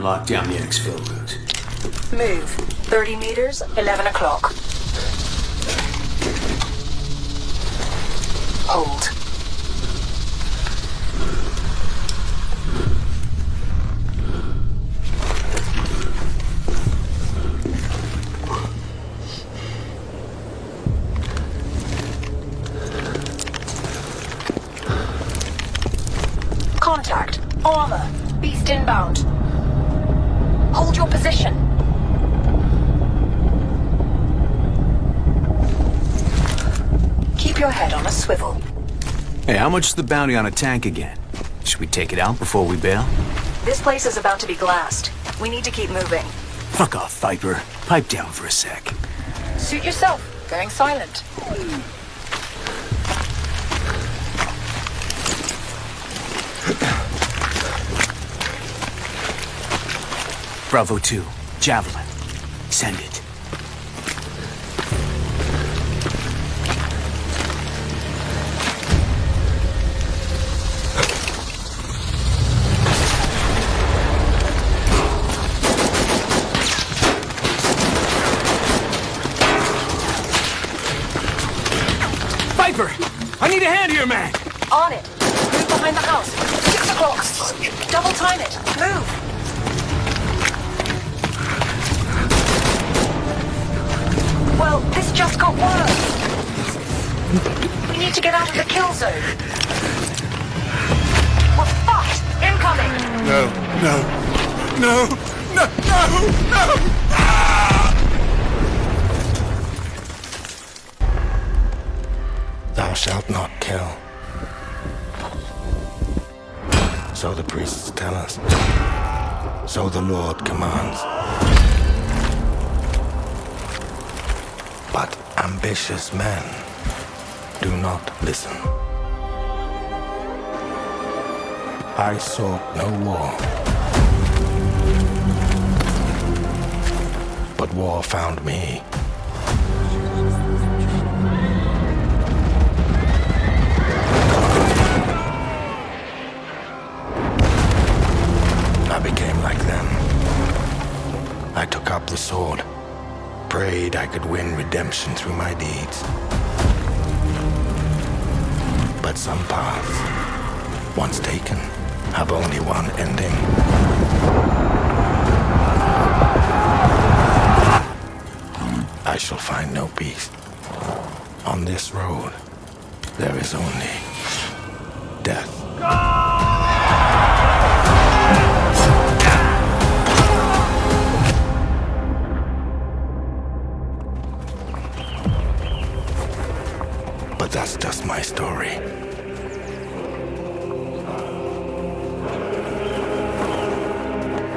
lock down the exfil route. Move. 30 meters, 11 o'clock. Hold. Contact. Armor. Beast inbound. Hold your position. Keep your head on a swivel. Hey, how much is the bounty on a tank again? Should we take it out before we bail? This place is about to be glassed. We need to keep moving. Fuck off, Viper. Pipe down for a sec. Suit yourself. Going silent. Bravo 2. Javelin. Send it. Viper! I need a hand here, man! On it. Move behind the house. 6 o'clock. Double time it. Move. Well, this just got worse. We need to get out of the kill zone. We're fucked. Incoming. No. Ah! Thou shalt not kill. So the priests tell us. So the Lord commands. But ambitious men do not listen. I sought no war, but war found me. I became like them. I took up the sword. Prayed I could win redemption through my deeds. But some paths, once taken, have only one ending. I shall find no peace. On this road, there is only death. But that's just my story.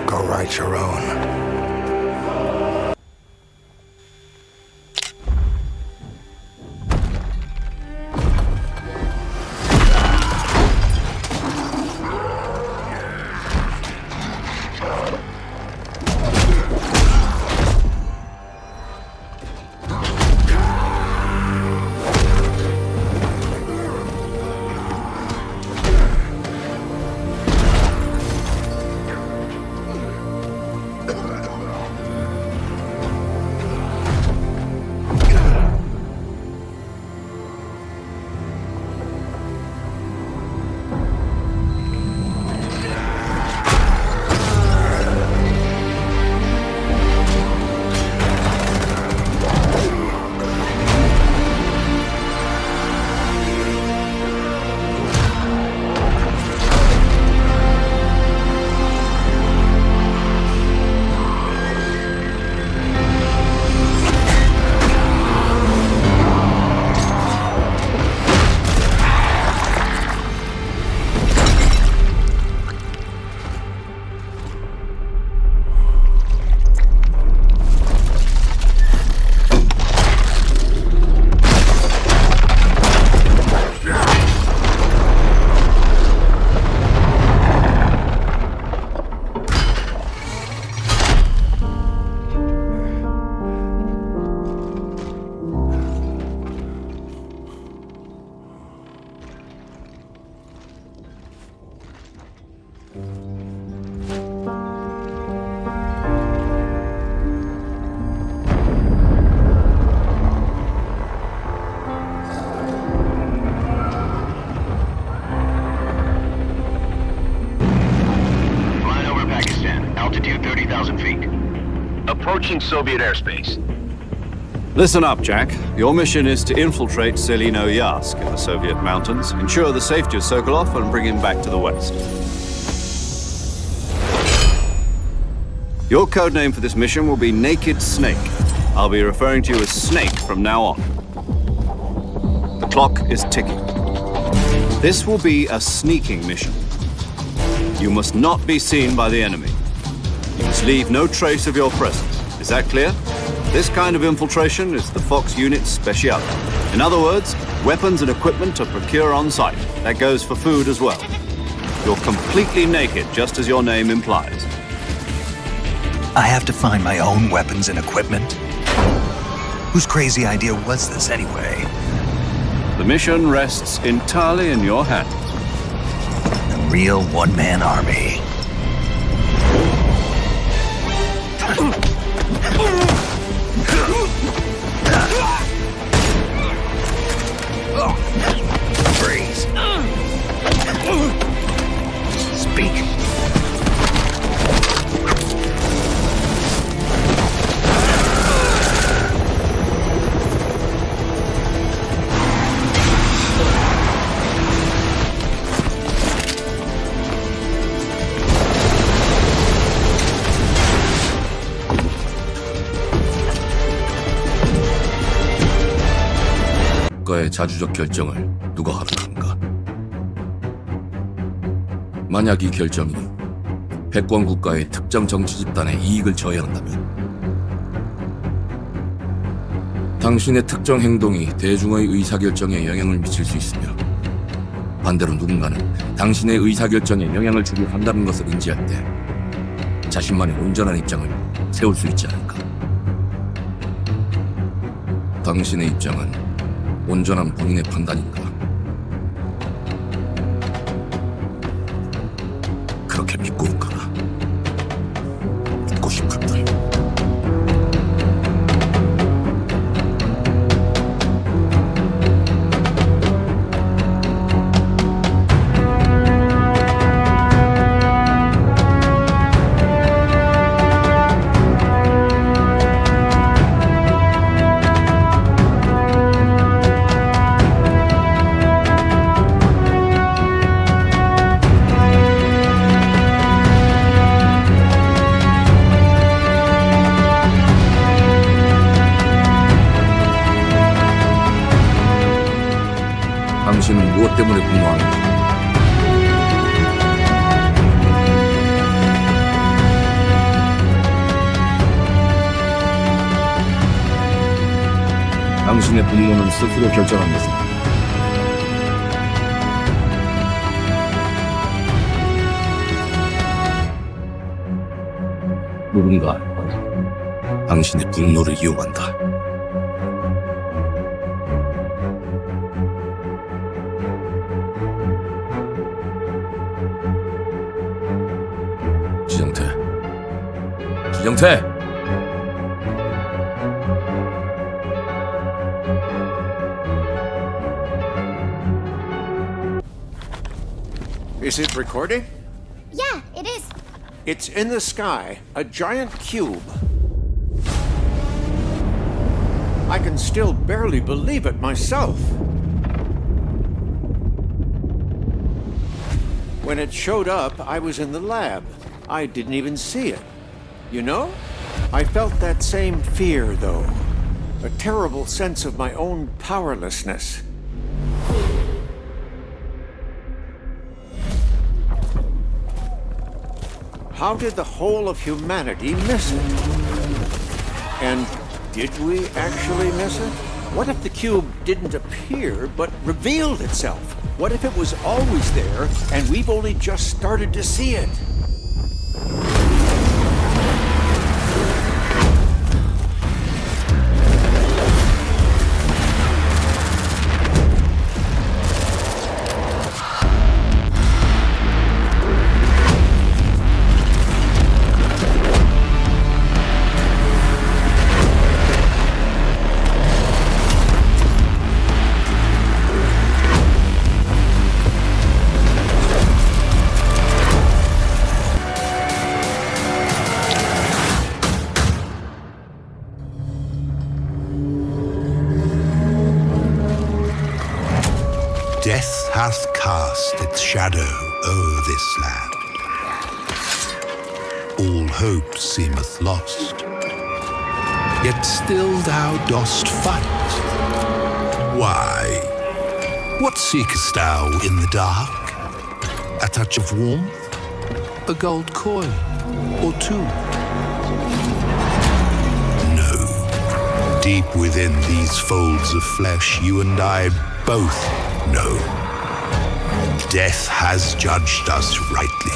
Go write your own. Altitude 30,000 feet. Approaching Soviet airspace. Listen up, Jack. Your mission is to infiltrate Selino Yask in the Soviet mountains, ensure the safety of Sokolov, and bring him back to the west. Your codename for this mission will be Naked Snake. I'll be referring to you as Snake from now on. The clock is ticking. This will be a sneaking mission. You must not be seen by the enemy. You must leave no trace of your presence. Is that clear? This kind of infiltration is the Fox unit's specialty. In other words, weapons and equipment to procure on site. That goes for food as well. You're completely naked, just as your name implies. I have to find my own weapons and equipment? Whose crazy idea was this anyway? The mission rests entirely in your hands. A real one-man army. Freeze. Speak. 국가의 자주적 결정을 누가 하루는가? 만약 이 결정이 패권 국가의 특정 정치 집단의 이익을 저해한다면 당신의 특정 행동이 대중의 의사결정에 영향을 미칠 수 있으며 반대로 누군가는 당신의 의사결정에 영향을 주려 한다는 것을 인지할 때 자신만의 온전한 입장을 세울 수 있지 않을까? 당신의 입장은 온전한 본인의 판단인가? 그렇게 믿고 가라. 믿고 싶을 뿐. 당신은 무엇 때문에 분노하는가? 당신의 분노는 스스로 결정한 것입니다. 누군가 당신의 분노를 이용한다. 지정태! Is it recording? Yeah, it is. It's in the sky, a giant cube. I can still barely believe it myself. When it showed up, I was in the lab. I didn't even see it. You know? I felt that same fear, though. A terrible sense of my own powerlessness. How did the whole of humanity miss it? And did we actually miss it? What if the cube didn't appear, but revealed itself? What if it was always there, and we've only just started to see it? hath cast its shadow o'er this land. All hope seemeth lost, yet still thou dost fight. Why? What seekest thou in the dark? A touch of warmth? A gold coin or two? No. Deep within these folds of flesh, you and I both know. Death has judged us rightly.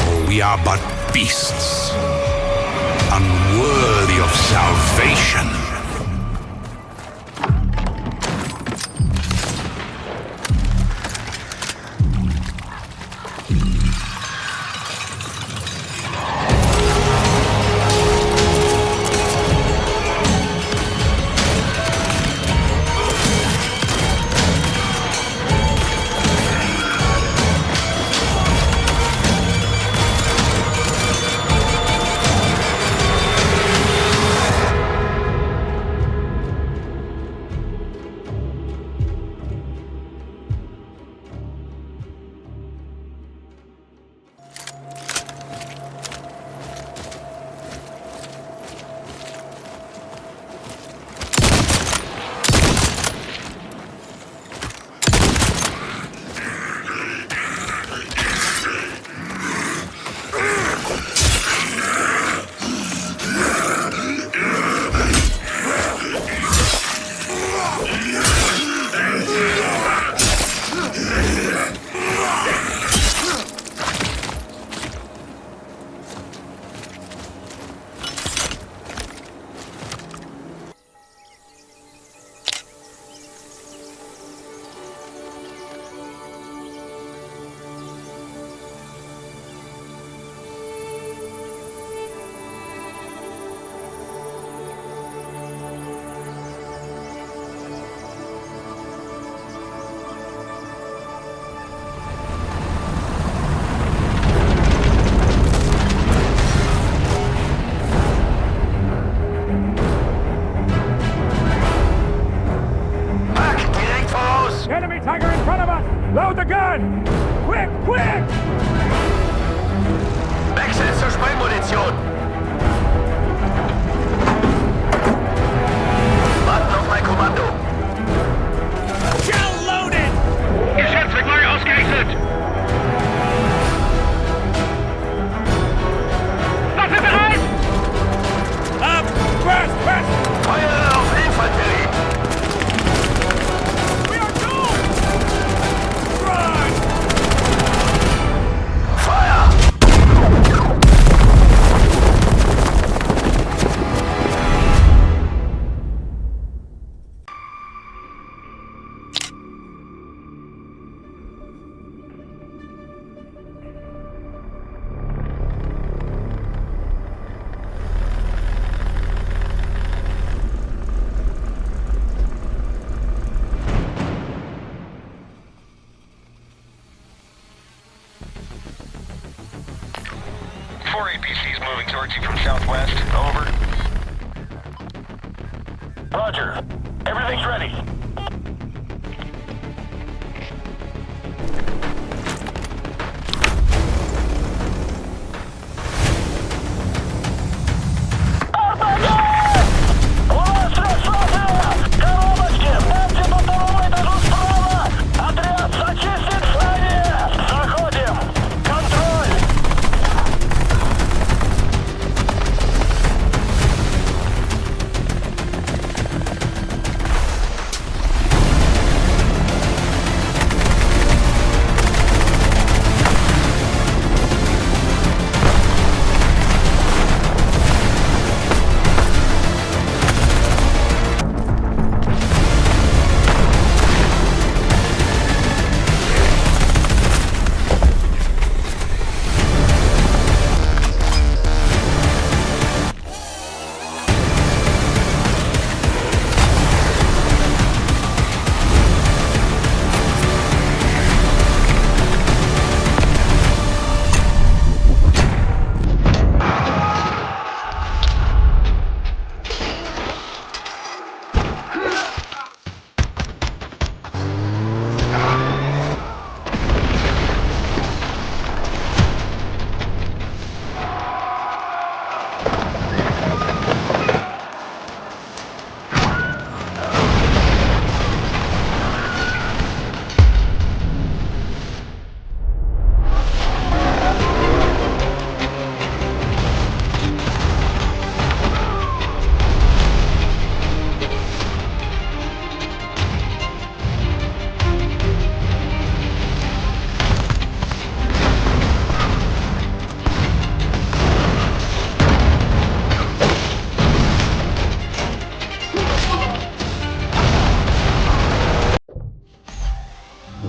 For we are but beasts, unworthy of salvation.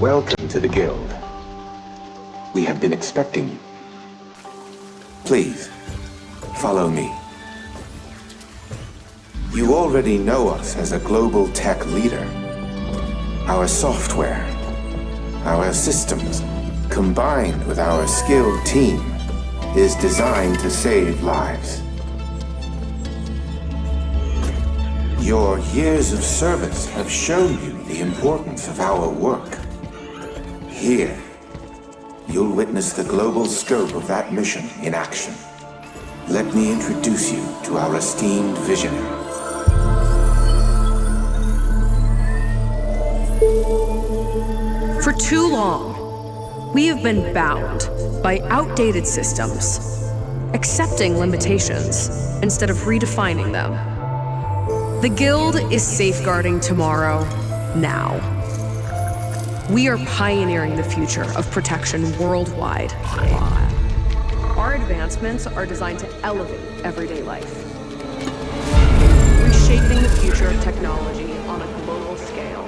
Welcome to the Guild. We have been expecting you. Please, follow me. You already know us as a global tech leader. Our software, our systems, combined with our skilled team, is designed to save lives. Your years of service have shown you the importance of our work. Here, you'll witness the global scope of that mission in action. Let me introduce you to our esteemed visionary. For too long, we have been bound by outdated systems, accepting limitations instead of redefining them. The Guild is safeguarding tomorrow, now. We are pioneering the future of protection worldwide. Our advancements are designed to elevate everyday life, reshaping the future of technology on a global scale.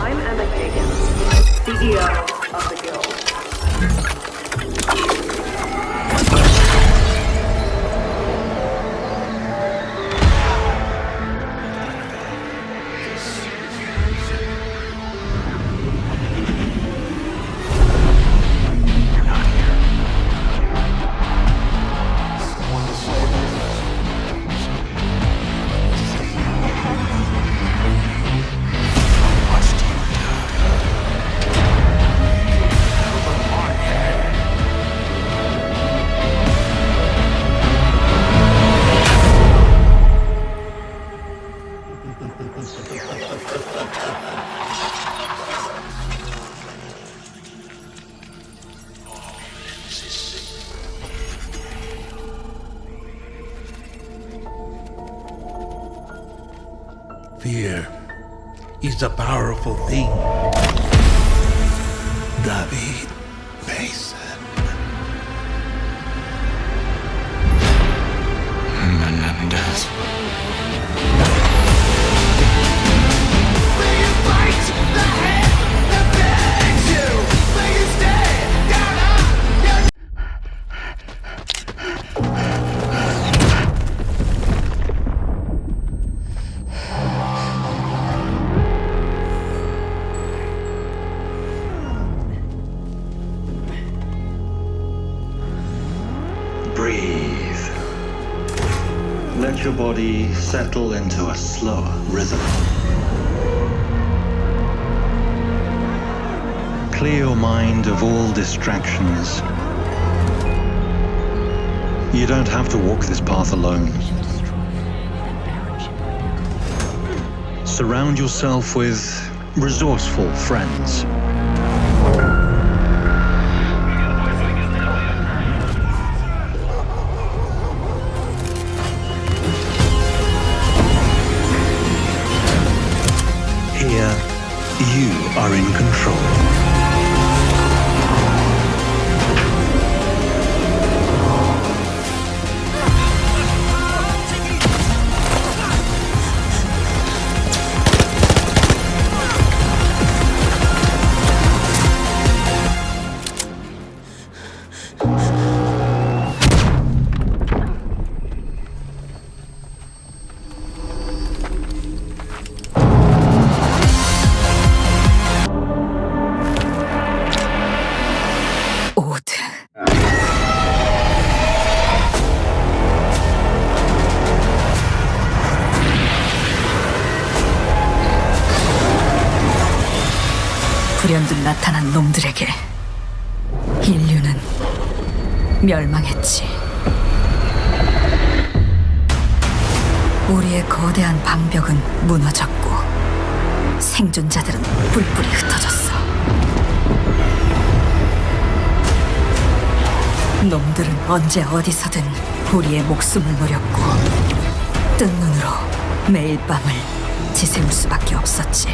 I'm Emma Kagan, CEO of the Guild. Fear is a powerful thing. David Mason. Menendez. Let your body settle into a slower rhythm. Clear your mind of all distractions. You don't have to walk this path alone. Surround yourself with resourceful friends. You are in control. 불현듯 나타난 놈들에게 인류는 멸망했지. 우리의 거대한 방벽은 무너졌고 생존자들은 뿔뿔이 흩어졌어. 놈들은 언제 어디서든 우리의 목숨을 노렸고 뜬 눈으로 매일 밤을 지새울 수밖에 없었지.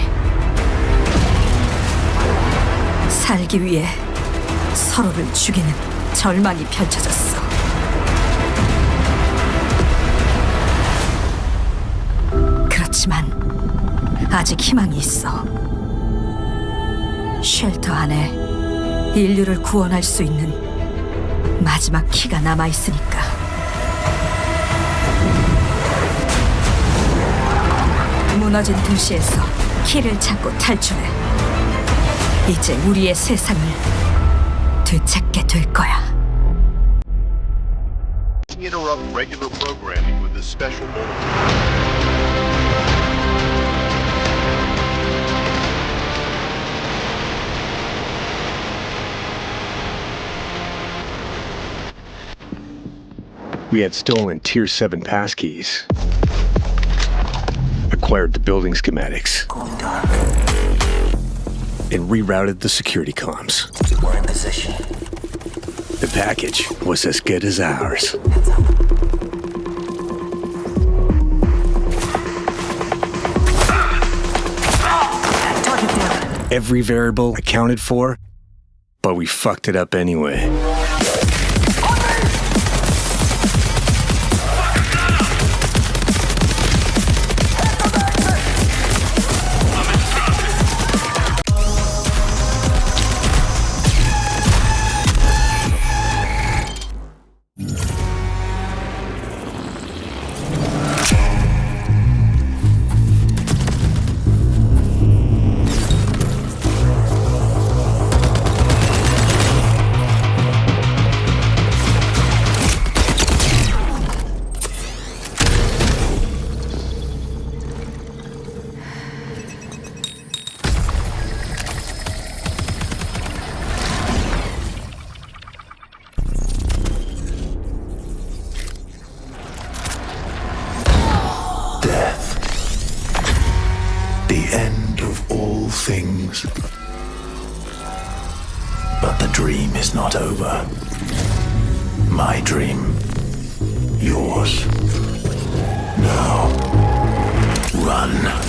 살기 위해 서로를 죽이는 절망이 펼쳐졌어. 그렇지만 아직 희망이 있어. 쉘터 안에 인류를 구원할 수 있는 마지막 키가 남아있으니까. 무너진 도시에서 키를 찾고 탈출해. 이제 우리의 세상을 되찾게 될 거야. Interrupt regular programming with this special bulletin. We had stolen Tier 7 passkeys. Acquired the building schematics. And rerouted the security comms. We're in position. The package was as good as ours. Every variable accounted for, but we fucked it up anyway. Things. But the dream is not over. My dream. Yours. Now. Run.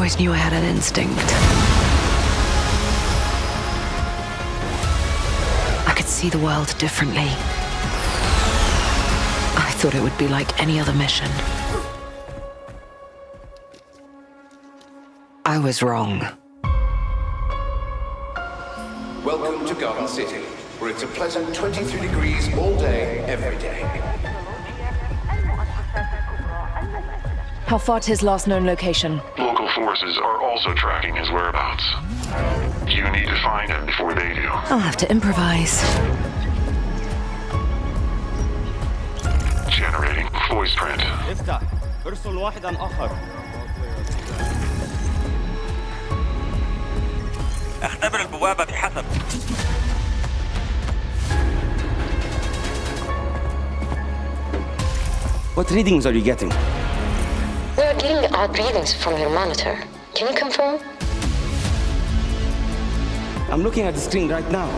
always knew I had an instinct. I could see the world differently. I thought it would be like any other mission. I was wrong. Welcome to Garden City, where it's a pleasant 23 degrees all day, every day. How far to his last known location? Local forces are also tracking his whereabouts. You need to find him before they do. I'll have to improvise. Generating voice print. افتح. ارسل واحدا آخر. اختبر البوابة بحسب. What readings are you getting? We are getting odd readings from your monitor. Can you confirm? I'm looking at the screen right now.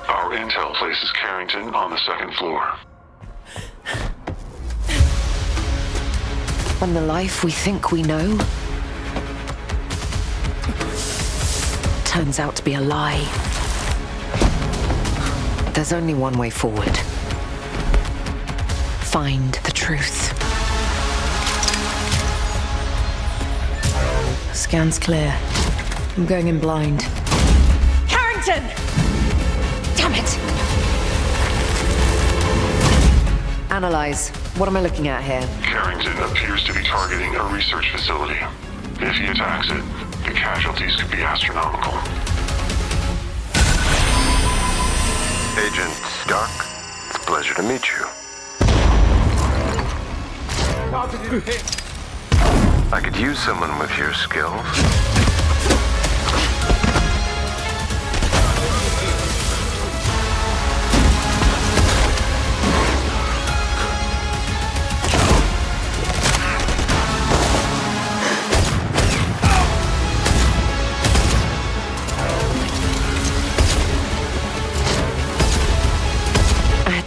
Our intel places Carrington on the second floor. On the life we think we know turns out to be a lie. There's only one way forward. Find the truth. Scan's clear. I'm going in blind. Carrington! Damn it! Analyze. What am I looking at here? Carrington appears to be targeting a research facility. If he attacks it, the casualties could be astronomical. Agent Stark, it's a pleasure to meet you. I could use someone with your skills.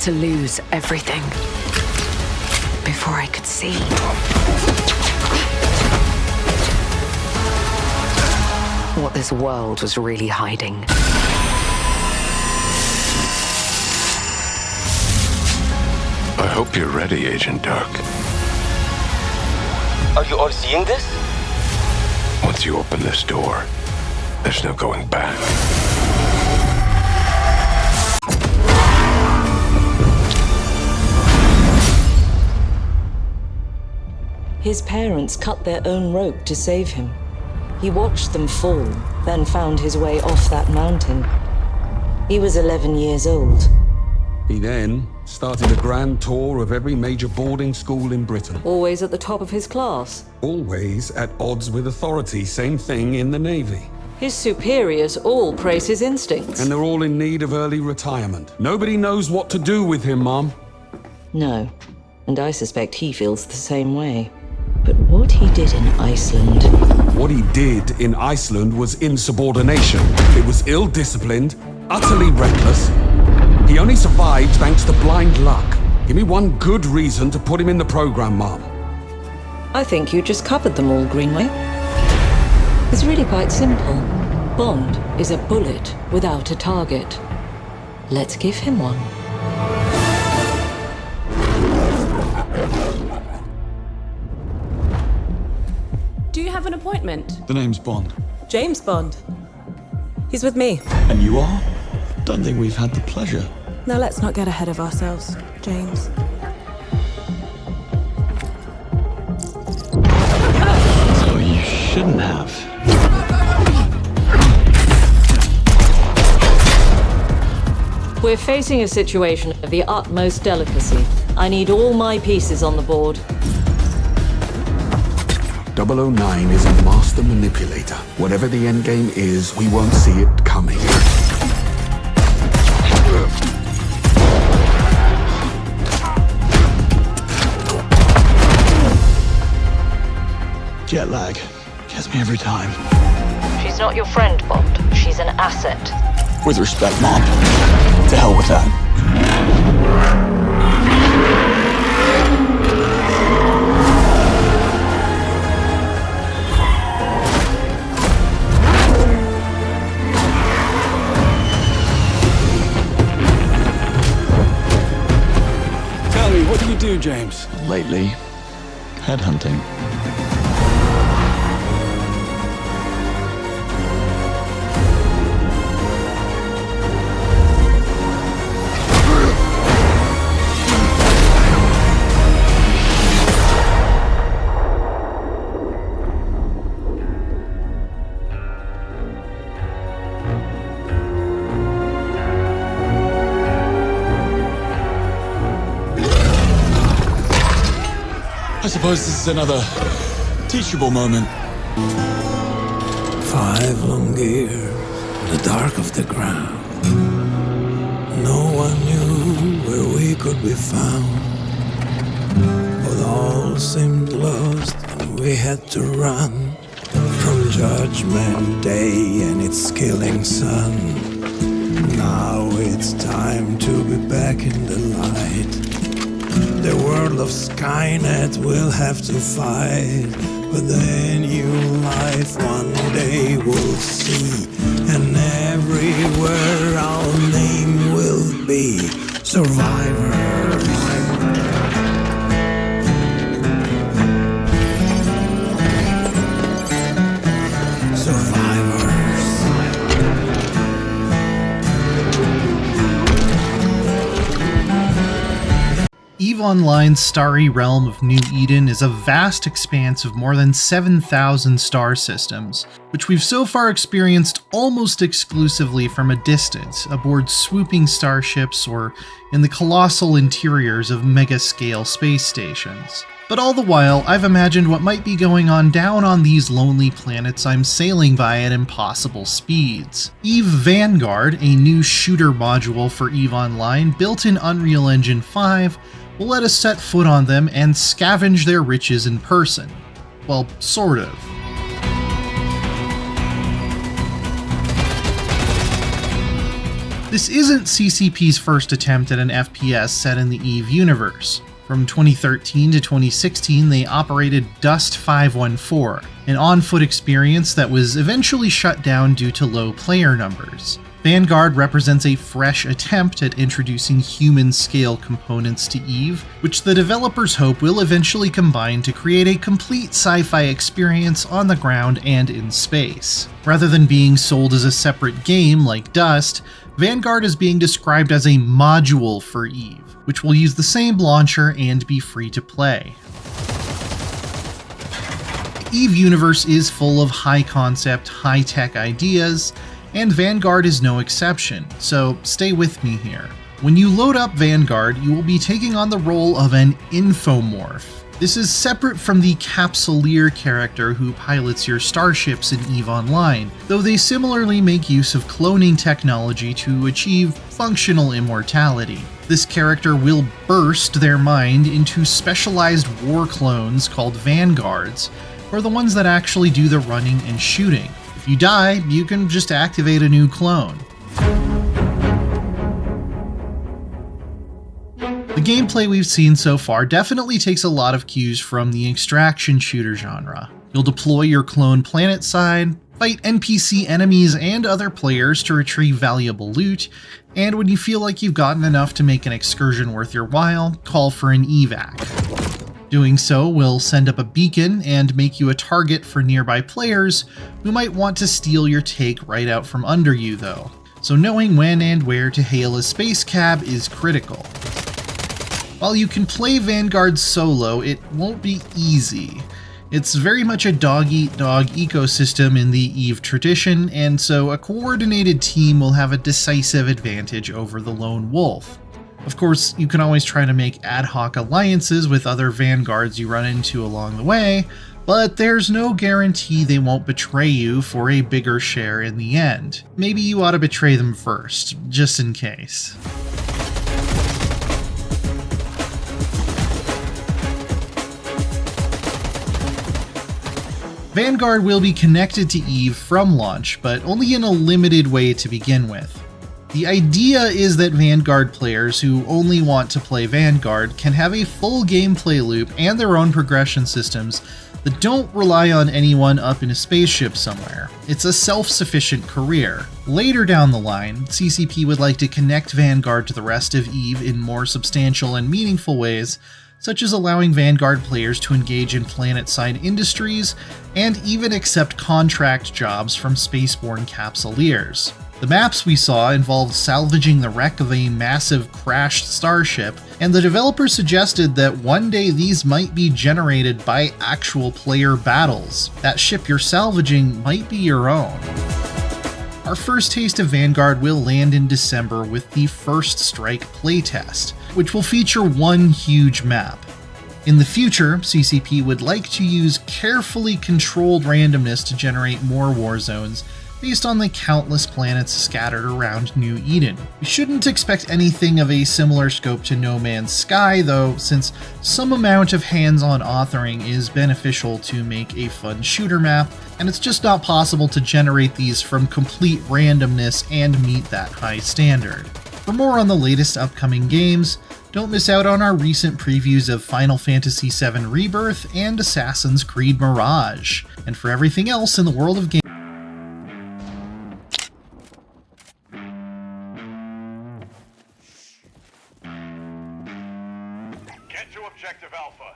To lose everything before I could see. What this world was really hiding. I hope you're ready, Agent Dark. Are you all seeing this? Once you open this door, there's no going back. His parents cut their own rope to save him. He watched them fall, then found his way off that mountain. He was 11 years old. He then started a grand tour of every major boarding school in Britain. Always at the top of his class. Always at odds with authority, same thing in the Navy. His superiors all praise his instincts. And they're all in need of early retirement. Nobody knows what to do with him, Mom. No, and I suspect he feels the same way. But what he did in Iceland... What he did in Iceland was insubordination. It was ill-disciplined, utterly reckless. He only survived thanks to blind luck. Give me one good reason to put him in the program, Mom. I think you just covered them all, Greenway. It's really quite simple. Bond is a bullet without a target. Let's give him one. Do you have an appointment? The name's Bond. James Bond. He's with me. And you are? Don't think we've had the pleasure. Now let's not get ahead of ourselves, James. So you shouldn't have. We're facing a situation of the utmost delicacy. I need all my pieces on the board. 009 is a master manipulator. Whatever the endgame is, we won't see it coming. Jet lag. Gets me every time. She's not your friend, Bond. She's an asset. With respect, Mom. To hell with that. do, James? Lately, headhunting. I suppose this is another teachable moment. 5 long years in the dark of the ground. No one knew where we could be found. But all seemed lost and we had to run from Judgment Day and its killing sun. Now it's time to be back in the light. The world of Skynet will have to fight, but the new life one day we'll see, and everywhere our name will be survivors. EVE Online's starry realm of New Eden is a vast expanse of more than 7,000 star systems, which we've so far experienced almost exclusively from a distance, aboard swooping starships or in the colossal interiors of mega-scale space stations. But all the while, I've imagined what might be going on down on these lonely planets I'm sailing by at impossible speeds. EVE Vanguard, a new shooter module for EVE Online built in Unreal Engine 5, will let us set foot on them and scavenge their riches in person. Well, sort of. This isn't CCP's first attempt at an FPS set in the EVE universe. From 2013 to 2016, they operated Dust 514, an on-foot experience that was eventually shut down due to low player numbers. Vanguard represents a fresh attempt at introducing human-scale components to EVE, which the developers hope will eventually combine to create a complete sci-fi experience on the ground and in space. Rather than being sold as a separate game like Dust, Vanguard is being described as a module for EVE, which will use the same launcher and be free to play. The EVE universe is full of high-concept, high-tech ideas, and Vanguard is no exception, so stay with me here. When you load up Vanguard, you will be taking on the role of an infomorph. This is separate from the Capsuleer character who pilots your starships in EVE Online, though they similarly make use of cloning technology to achieve functional immortality. This character will burst their mind into specialized war clones called Vanguards, or the ones that actually do the running and shooting. If you die, you can just activate a new clone. The gameplay we've seen so far definitely takes a lot of cues from the extraction shooter genre. You'll deploy your clone planetside, fight NPC enemies and other players to retrieve valuable loot, and when you feel like you've gotten enough to make an excursion worth your while, call for an evac. Doing so will send up a beacon and make you a target for nearby players who might want to steal your take right out from under you though, so knowing when and where to hail a space cab is critical. While you can play Vanguard solo, it won't be easy. It's very much a dog-eat-dog ecosystem in the EVE tradition, and so a coordinated team will have a decisive advantage over the lone wolf. Of course, you can always try to make ad hoc alliances with other Vanguards you run into along the way, but there's no guarantee they won't betray you for a bigger share in the end. Maybe you ought to betray them first, just in case. Vanguard will be connected to EVE from launch, but only in a limited way to begin with. The idea is that Vanguard players who only want to play Vanguard can have a full gameplay loop and their own progression systems that don't rely on anyone up in a spaceship somewhere. It's a self-sufficient career. Later down the line, CCP would like to connect Vanguard to the rest of EVE in more substantial and meaningful ways, such as allowing Vanguard players to engage in planet-side industries and even accept contract jobs from spaceborne capsuleers. The maps we saw involved salvaging the wreck of a massive crashed starship, and the developers suggested that one day these might be generated by actual player battles. That ship you're salvaging might be your own. Our first taste of Vanguard will land in December with the First Strike playtest, which will feature one huge map. In the future, CCP would like to use carefully controlled randomness to generate more war zones based on the countless planets scattered around New Eden. We shouldn't expect anything of a similar scope to No Man's Sky though, since some amount of hands-on authoring is beneficial to make a fun shooter map, and it's just not possible to generate these from complete randomness and meet that high standard. For more on the latest upcoming games, don't miss out on our recent previews of Final Fantasy VII Rebirth and Assassin's Creed Mirage. And for everything else in the world of games, Get to Objective Alpha.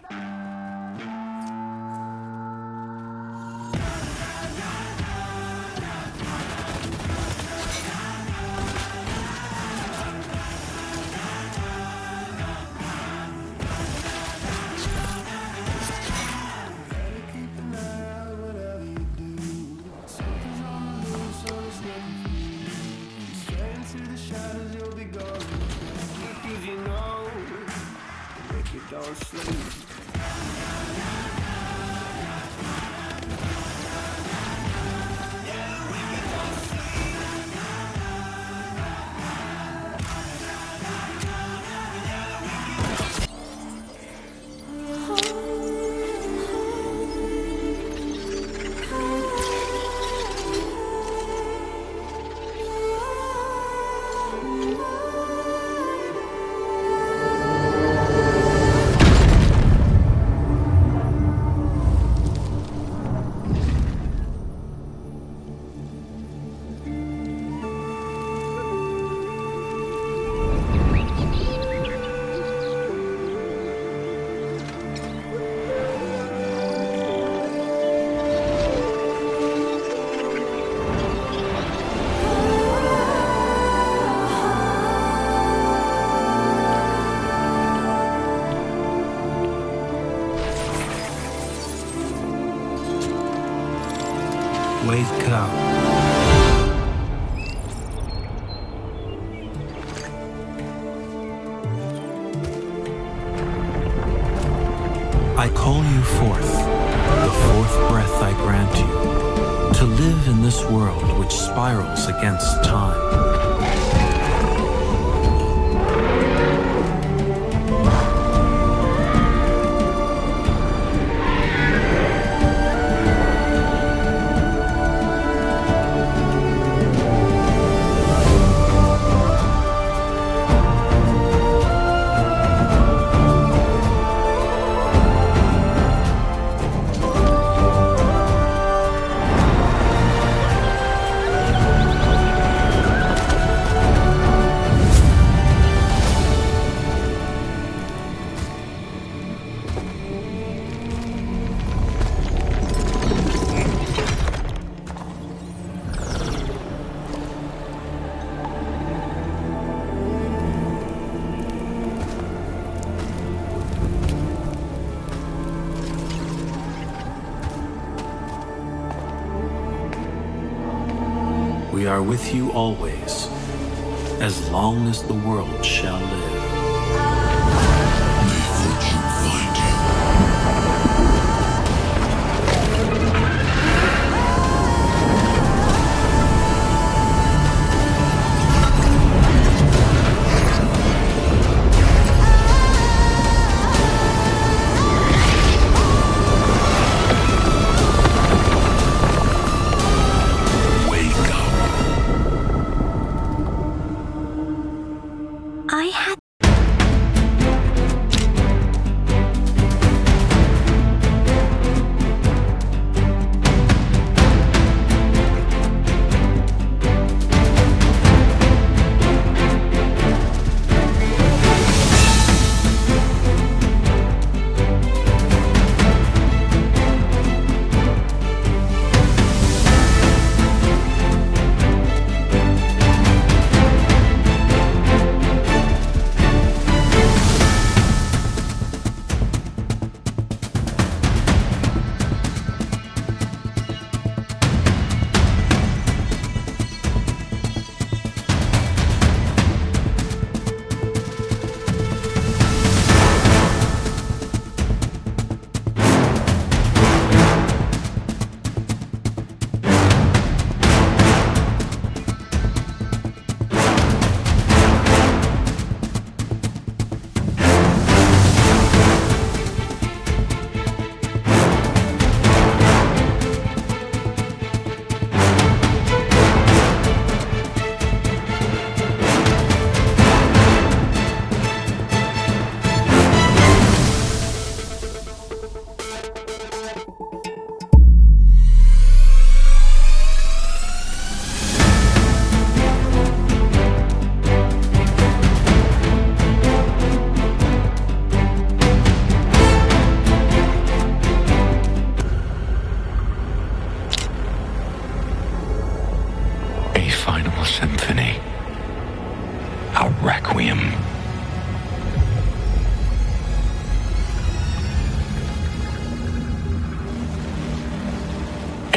Wake up. I call you forth, the fourth breath I grant you, to live in this world which spirals against time. We are with you always, as long as the world shall live.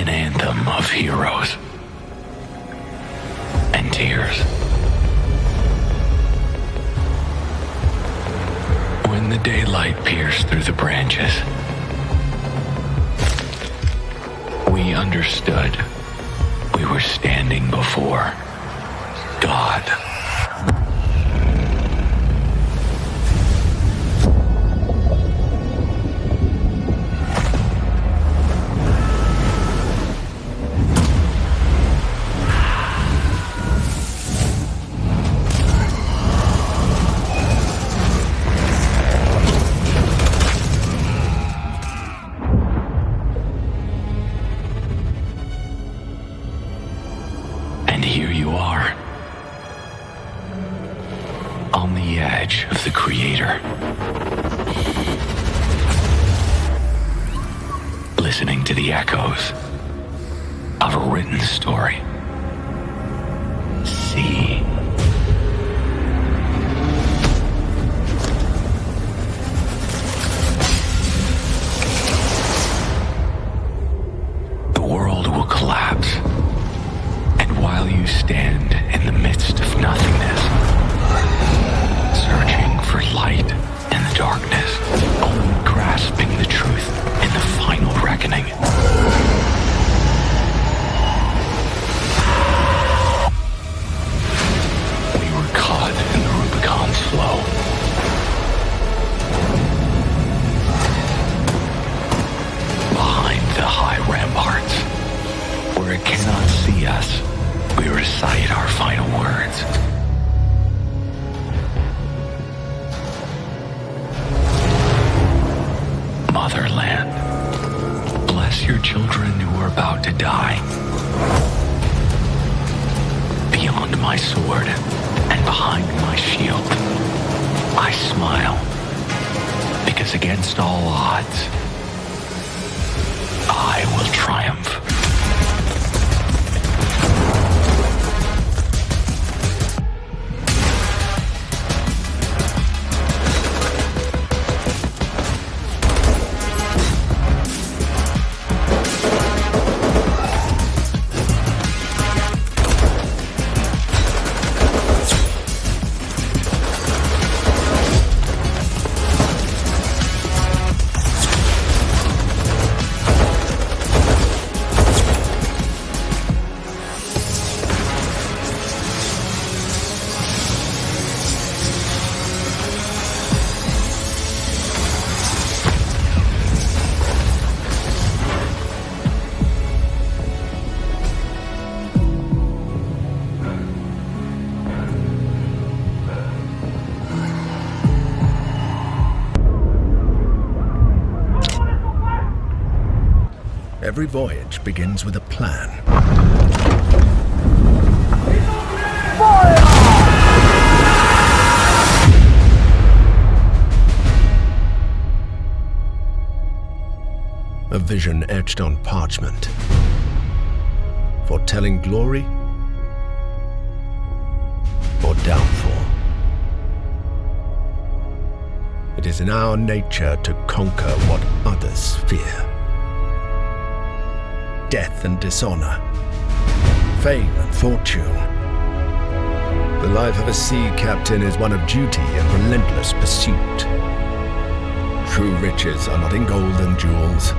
An anthem of heroes and tears. When the daylight pierced through the branches, we understood we were standing before God. And here you are, on the edge of the Creator, listening to the echoes of a written story. See. The world will collapse, and while you stand in the midst of nothingness, searching for light in the darkness, only grasping the truth in the final reckoning. We were caught in the Rubicon's flow. Behind the high ramparts, where it cannot see us, we recite our final words. Motherland, bless your children who are about to die. Beyond my sword and behind my shield, I smile, because against all odds, I will triumph. Every voyage begins with a plan. A vision etched on parchment, foretelling glory or downfall. It is in our nature to conquer what others fear. Death and dishonor, fame and fortune. The life of a sea captain is one of duty and relentless pursuit. True riches are not in gold and jewels,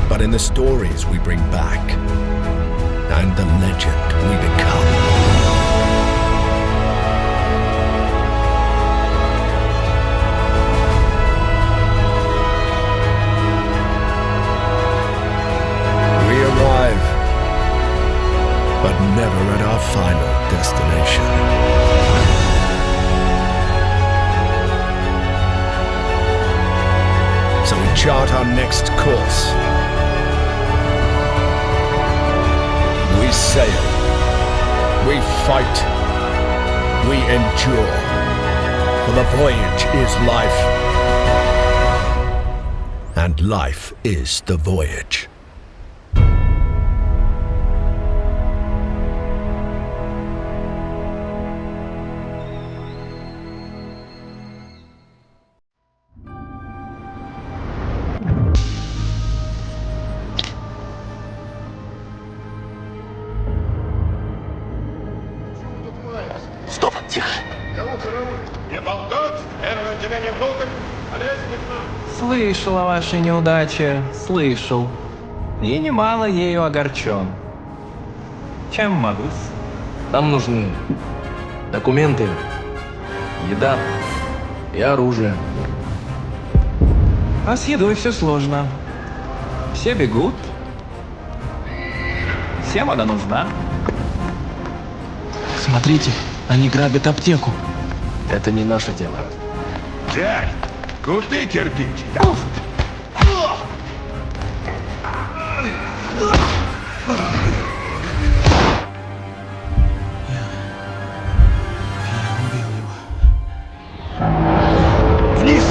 but in the stories we bring back and the legend we become. But never at our final destination. So we chart our next course. We sail. We fight. We endure. For the voyage is life. And life is the voyage. Слышал о вашей неудаче, слышал. И немало ею огорчен. Чем могу? Нам нужны документы, еда и оружие. А с едой все сложно. Все бегут. Всем она нужна. Смотрите, они грабят аптеку. Это не наше дело. Дядь, купи кирпич. Вниз!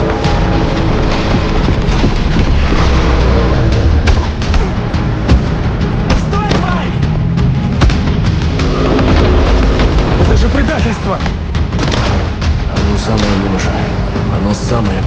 Это же предательство! Оно самое, Леша. Оно самое.